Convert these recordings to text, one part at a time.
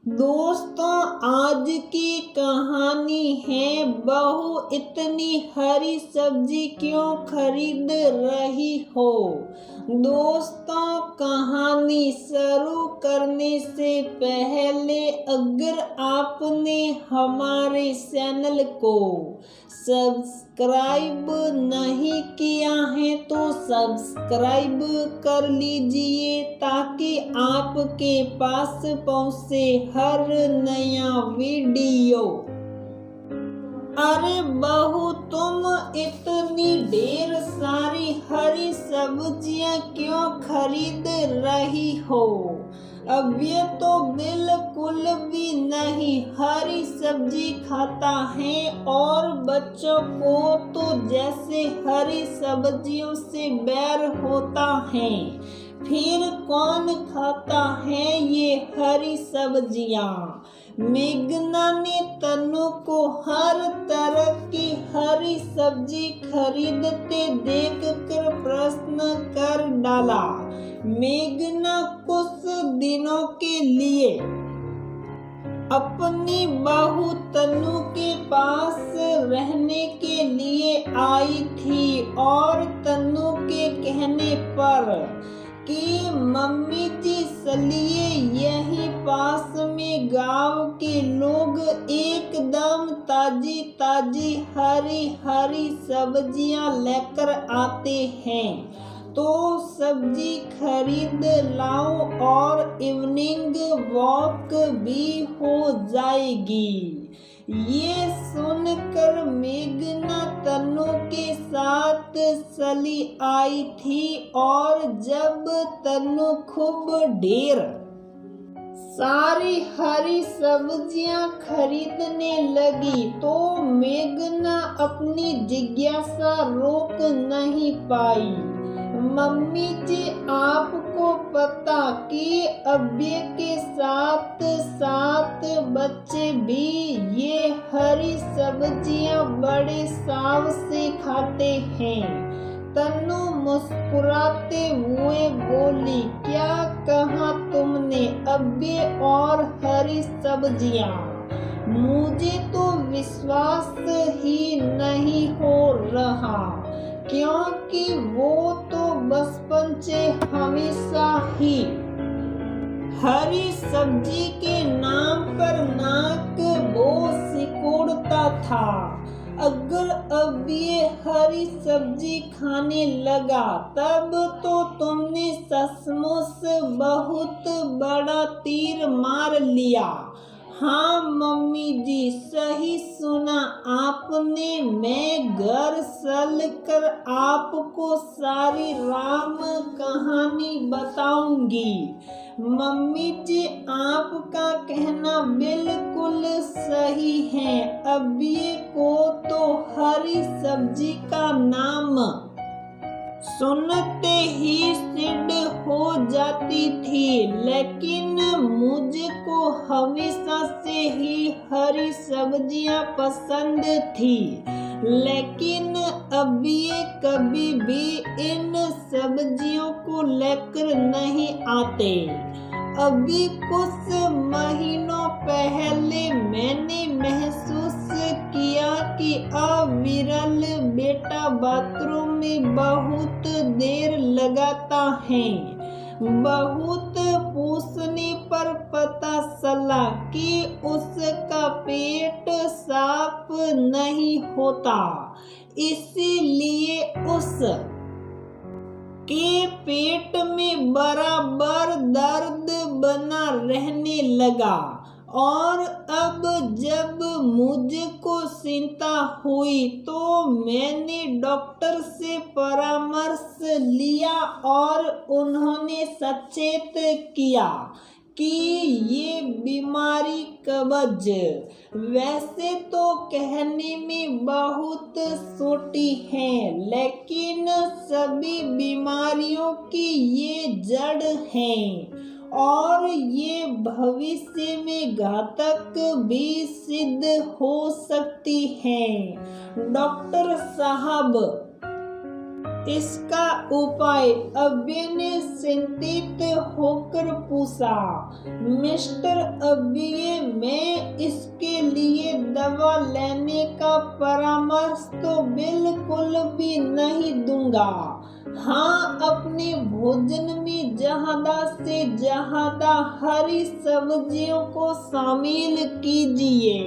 दोस्तों, आज की कहानी है बहू इतनी हरी सब्जी क्यों खरीद रही हो। दोस्तों, कहानी शुरू करने से पहले अगर आपने हमारे चैनल को सब्सक्राइब नहीं किया है तो सब्सक्राइब कर लीजिए ताकि आपके पास पहुंचे हर नया वीडियो। अरे बहू, तुम इतनी ढेर सारी हरी सब्जियां क्यों खरीद रही हो। अब ये तो बिल्कुल भी नहीं हरी सब्जी खाता है और बच्चों को तो जैसे हरी सब्जियों से बैर होता है। फिर कौन खाता है ये हरी सब्जियां। मेघना ने तन्नू को हर तरह की हरी सब्जी खरीदते देखकर प्रश्न कर डाला। मेघना कुछ दिनों के लिए अपनी बहू तन्नू के पास रहने के लिए आई थी और तन्नू के कहने पर कि मम्मी जी चलिए, यहीं पास में गांव के लोग एकदम ताजी ताजी हरी हरी सब्जियां लेकर आते हैं, तो सब्जी खरीद लाओ और इवनिंग वॉक भी हो जाएगी। ये सुनकर मेघना तन्नू के साथ चली आई थी और जब तन्नू खूब ढेर सारी हरी सब्जियां खरीदने लगी तो मेघना अपनी जिज्ञासा रोक नहीं पाई। मम्मी जी, आपको पता कि अब्बे के साथ साथ बच्चे भी ये हरी सब्जियां बड़े चाव से खाते हैं। तन्नू मुस्कुराते हुए बोली, क्या कहा तुमने, अब्बे और हरी सब्जियां? मुझे तो विश्वास ही नहीं हो रहा, क्योंकि वो तो बचपन से हमेशा ही हरी सब्जी के नाम पर नाक वो सिकोड़ता था। अगर अब ये हरी सब्जी खाने लगा तब तो तुमने सचमुच बहुत बड़ा तीर मार लिया। हाँ मम्मी जी, सही सुना आपने। मैं घर चलकर आपको सारी राम कहानी बताऊंगी। मम्मी जी, आपका कहना बिल्कुल सही है। अब्बे को तो हरी सब्जी का नाम सुनते ही सिड हो जाती थी, लेकिन मुझको हमेशा से ही हरी सब्जियां पसंद थी। लेकिन अभी कभी भी इन सब्जियों को लेकर नहीं आते। अभी कुछ महीनों पहले मैंने महसूस किया कि अविरल बेटा बाथरूम में बहुत देर लगाता है। बहुत पूछने पर पता चला कि उसका पेट साफ नहीं होता, इसीलिए उस के पेट में बराबर दर्द बना रहने लगा। और अब जब मुझको चिंता हुई तो मैंने डॉक्टर से परामर्श लिया और उन्होंने सचेत किया कि ये बीमारी कब्ज वैसे तो कहने में बहुत छोटी है, लेकिन सभी बीमारियों की ये जड़ है और ये भविष्य में घातक भी सिद्ध हो सकती है। डॉक्टर साहब, इसका उपाय अव्यय ने चिंतित होकर पूछा। मिस्टर अव्यय, मैं इसके लिए दवा लेने का परामर्श तो बिल्कुल भी नहीं दूंगा। हाँ, अपने भोजन में ज्यादा से ज्यादा हरी सब्जियों को शामिल कीजिए,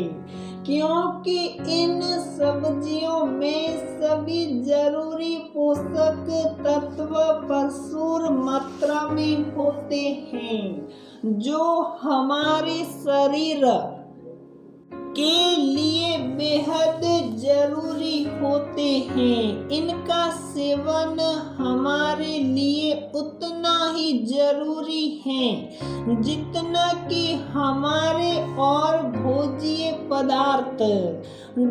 क्योंकि इन सब्जियों में सभी जरूरी पोषक तत्व प्रचुर मात्रा में होते हैं, जो हमारे शरीर के लिए बेहद जरूरी होते हैं। इनका सेवन हमारे लिए उतना ही जरूरी है जितना कि हमारे और भोज्य पदार्थ।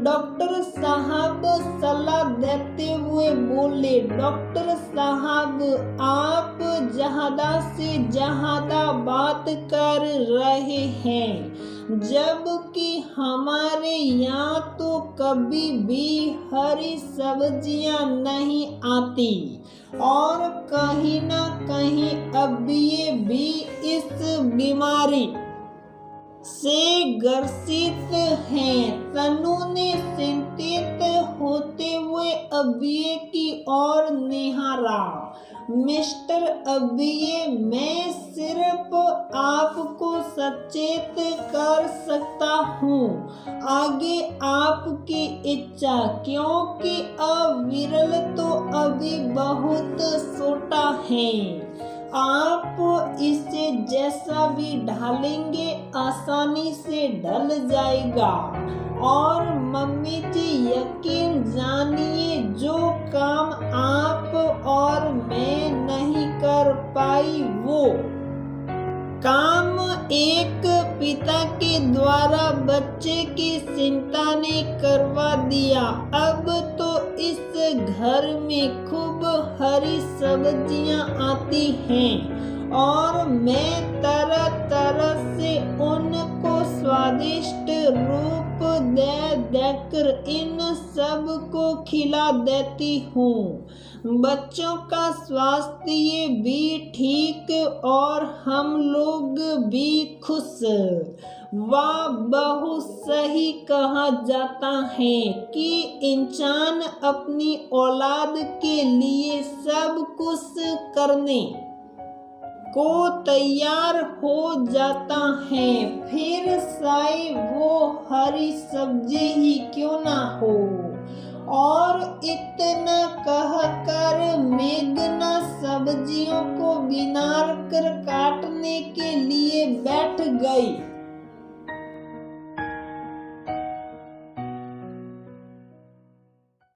डॉक्टर साहब सलाह देते हुए बोले, डॉक्टर साहब, आप ज्यादा से ज्यादा बात कर रहे हैं, जबकि हमारे यहाँ तो कभी भी हरी सब्जियाँ नहीं आती और कहीं न कहीं अभी भी इस बीमारी से ग्रसित हैं। तनु ने चिंतित होते हुए अव्यय की ओर निहारा। मिस्टर अव्यय, मैं सिर्फ आपको सचेत कर सकता हूँ, आगे आपकी इच्छा, क्योंकि अविरल तो अभी बहुत छोटा है। आप इसे जैसा भी ढालेंगे आसानी से ढल जाएगा। और मम्मी जी, यकीन जानिए, जो काम आप और मैं नहीं कर पाई वो काम एक पिता के द्वारा बच्चे की चिंता ने करवा दिया। अब तो इस घर में खूब हरी सब्जियां आती हैं और मैं तरह तरह से उनको स्वादिष्ट रूप दे देकर इन सब को खिला देती हूँ। बच्चों का स्वास्थ्य भी ठीक और हम लोग भी खुश। वाह, बहुत सही कहा जाता है कि इंसान अपनी औलाद के लिए सब कुछ करने को तैयार हो जाता है, फिर चाहे वो हरी सब्जी ही क्यों ना हो। और इतना कहकर मेघना सब्जियों को बिनार कर काटने के लिए बैठ गई।